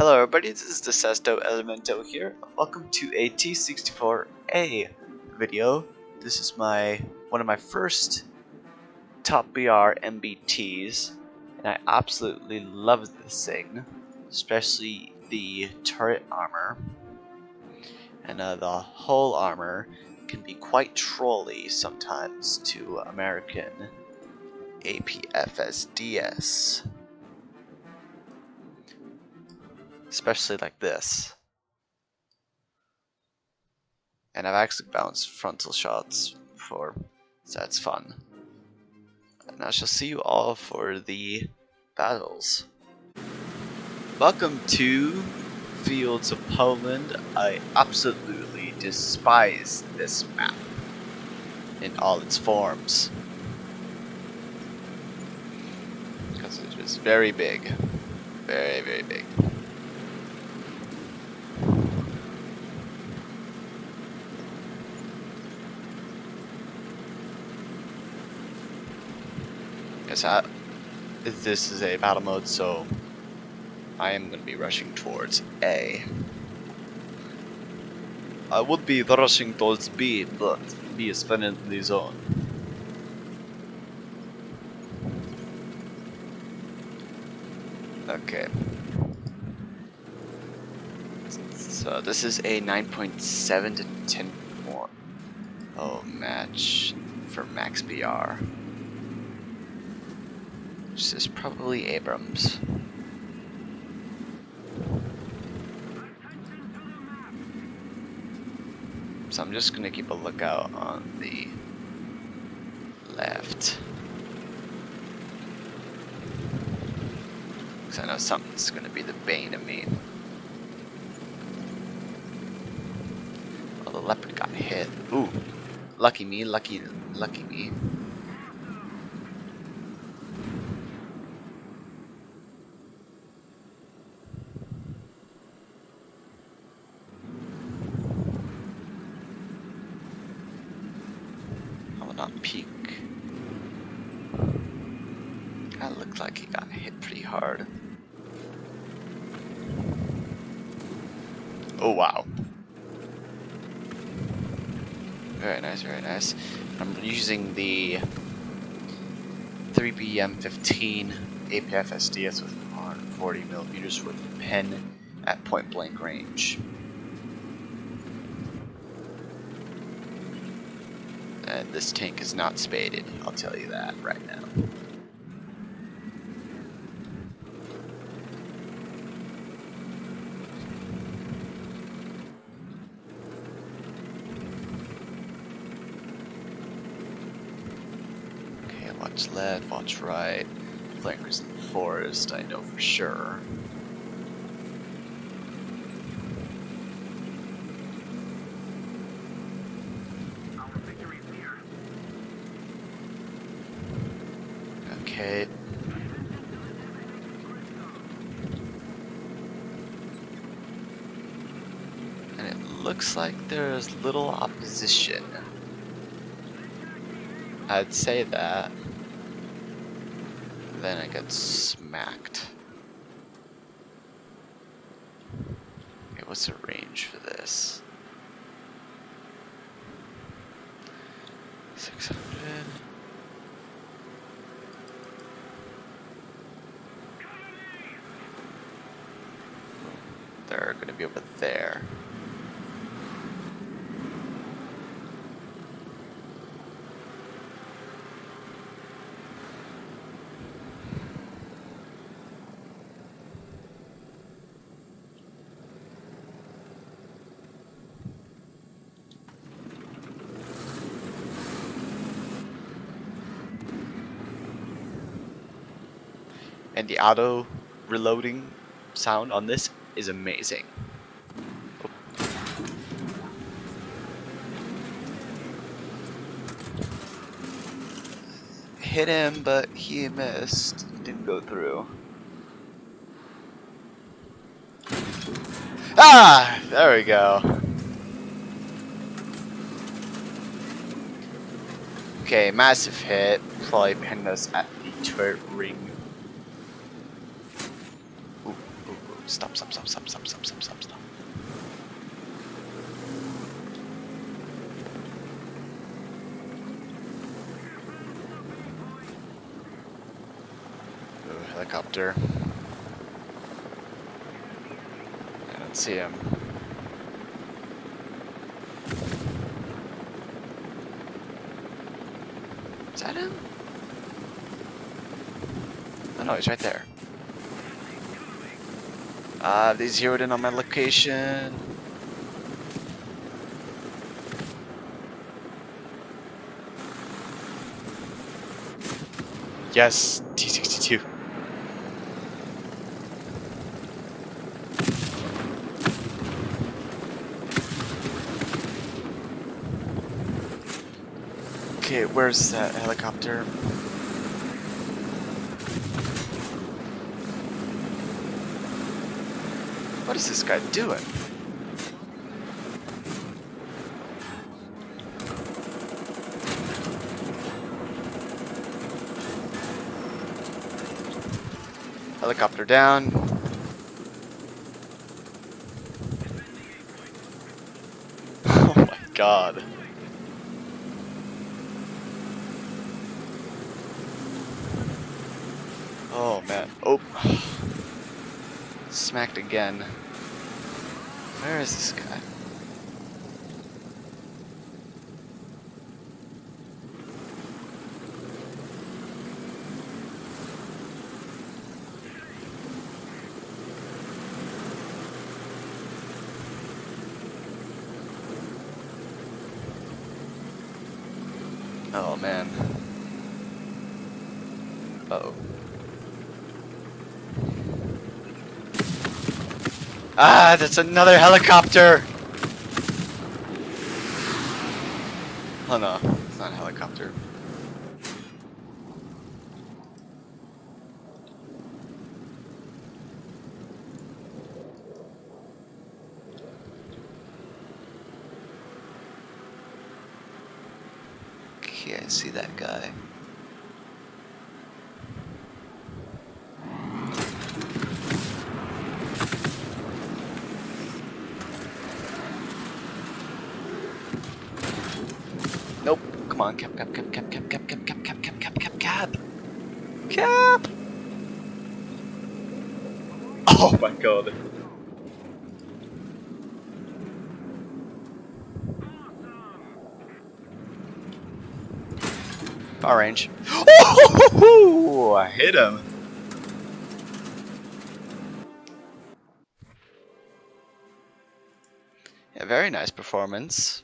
Hello everybody, this is the Sesto Elemento here. Welcome to a T-64A video. This is one of my first Top BR MBTs, and I absolutely love this thing, especially the turret armor. And the hull armor can be quite trolly sometimes to American APFSDS. Especially like this. And I've actually bounced frontal shots before, so that's fun. And I shall see you all for the battles. Welcome to Fields of Poland. I absolutely despise this map in all its forms, because it is very big. Very, very big. This is a battle mode, so I am going to be rushing towards A. I would be rushing towards B, but B is friendly zone. Okay. So this is a 9.7 to 10.0 match for max BR. This is probably Abrams. So I'm just gonna keep a lookout on the left, because I know something's gonna be the bane of me. Oh, the leopard got hit. Ooh, lucky me, lucky me. Not peek. Kinda looked like he got hit pretty hard. Oh wow. Very nice, very nice. I'm using the 3BM15 APFSDS with 140mm with a pen at point blank range. And this tank is not spaded, I'll tell you that right now. Okay, watch left, watch right. Flankers in the forest, I know for sure. Okay. And it looks like there's little opposition. I'd say that. Then I get smacked. Okay, what's the range for this? 600. They're going to be over there. And the auto reloading sound on this is amazing. Hit him, but he missed. Didn't go through. Ah! There we go. Okay, massive hit. Probably pinned us at the turret ring. Ooh, ooh, ooh. Stop, stop, stop, stop, stop, stop, stop, stop, stop. Ooh, helicopter. I don't see him. Is that him? Oh no, he's right there. They zeroed in on my location. Yes, T-62. Okay, where's that helicopter? What is this guy doing? Helicopter down. Oh my god. Oh man. Oh. Smacked again. Where is this guy? Oh man. Uh-oh. Ah, that's another helicopter! Oh no, it's not a helicopter. Okay, I see that guy. Nope. Come on, cap. Cap! Oh my god. Far range. Oh, I hit him. Yeah, very nice performance.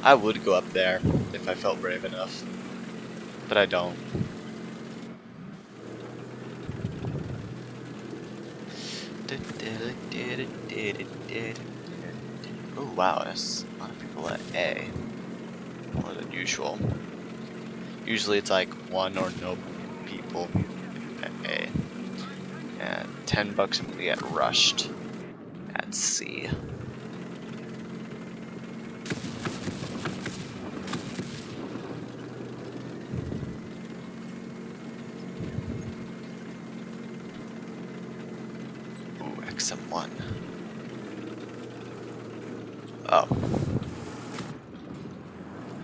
I would go up there if I felt brave enough, but I don't. Oh wow, there's a lot of people at A. More than usual. Usually it's like one or no people at A. And $10 and we get rushed at C. Ooh, XM1. Oh.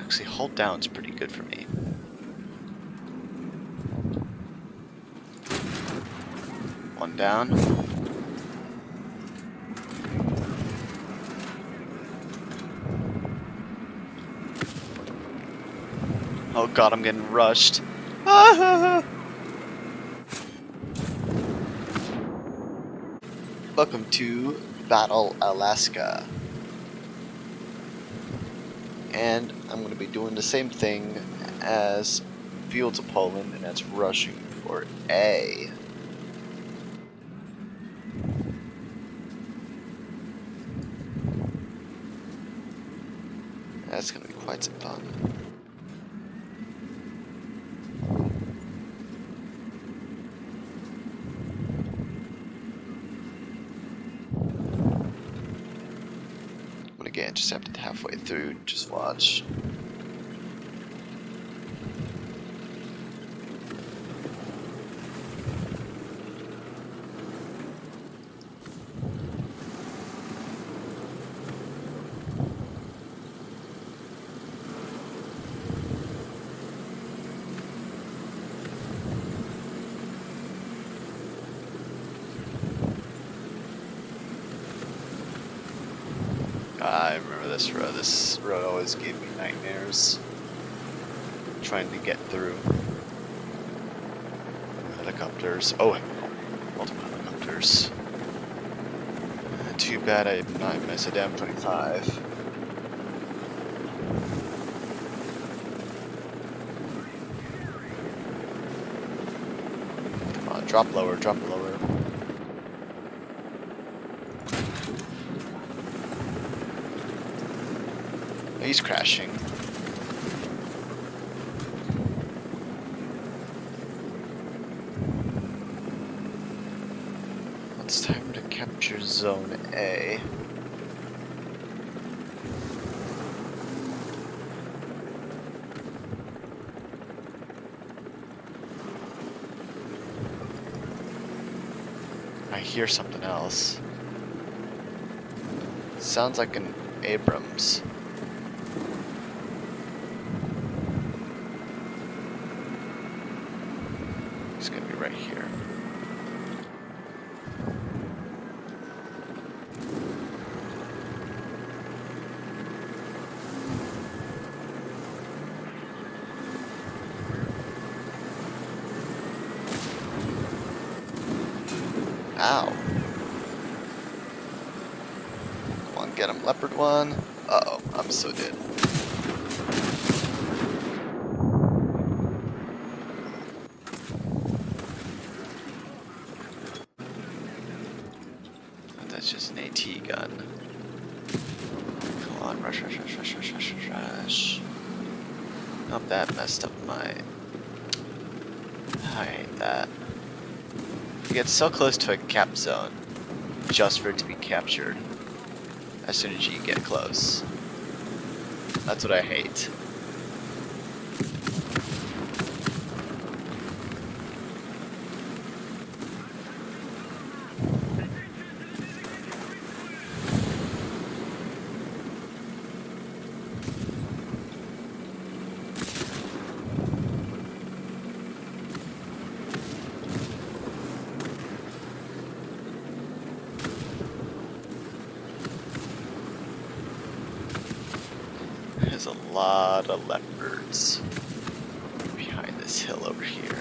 Actually, hold down's pretty good for me. One down. Oh god, I'm getting rushed. Ah! Welcome to Battle Alaska. And I'm going to be doing the same thing as Fields of Poland, and that's rushing for A. That's going to be quite some fun. I'm going to get intercepted halfway through, just watch. I remember this road. This road always gave me nightmares trying to get through. Helicopters. Oh, multiple helicopters. Too bad I did not miss a damn 25. Come on, drop lower, drop lower. He's crashing. It's time to capture Zone A. I hear something else. Sounds like an Abrams. It's gonna be right here. Ow. Come on, get him, leopard one. Uh-oh, I'm so dead. That's just an AT gun. Come on, rush, rush, rush, rush, rush, rush, rush, rush. Oh, that messed up my... I hate that. You get so close to a cap zone just for it to be captured as soon as you get close. That's what I hate. There's a lot of leopards behind this hill over here.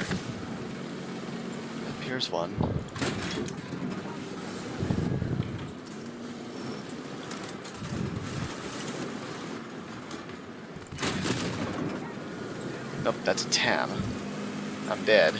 Yep, here's one. Nope, that's a tam. I'm dead.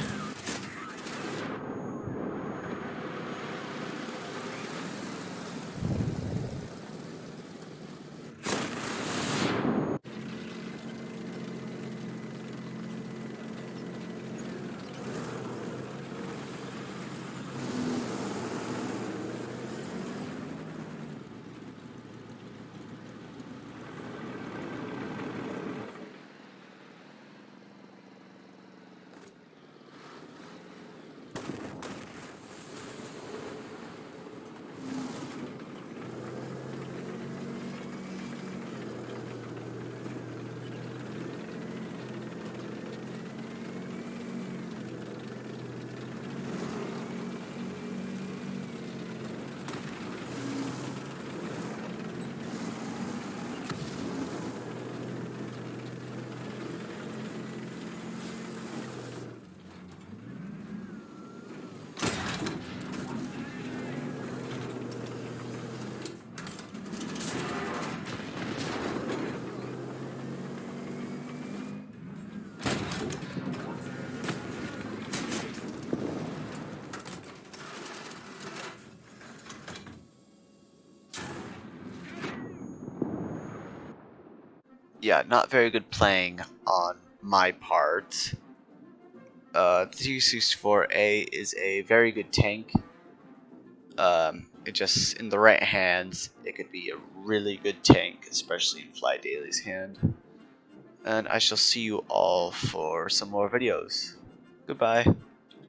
Yeah, not very good playing on my part. The T-64A is a very good tank. It just, in the right hands, it could be a really good tank, especially in Fly Daily's hand. And I shall see you all for some more videos. Goodbye.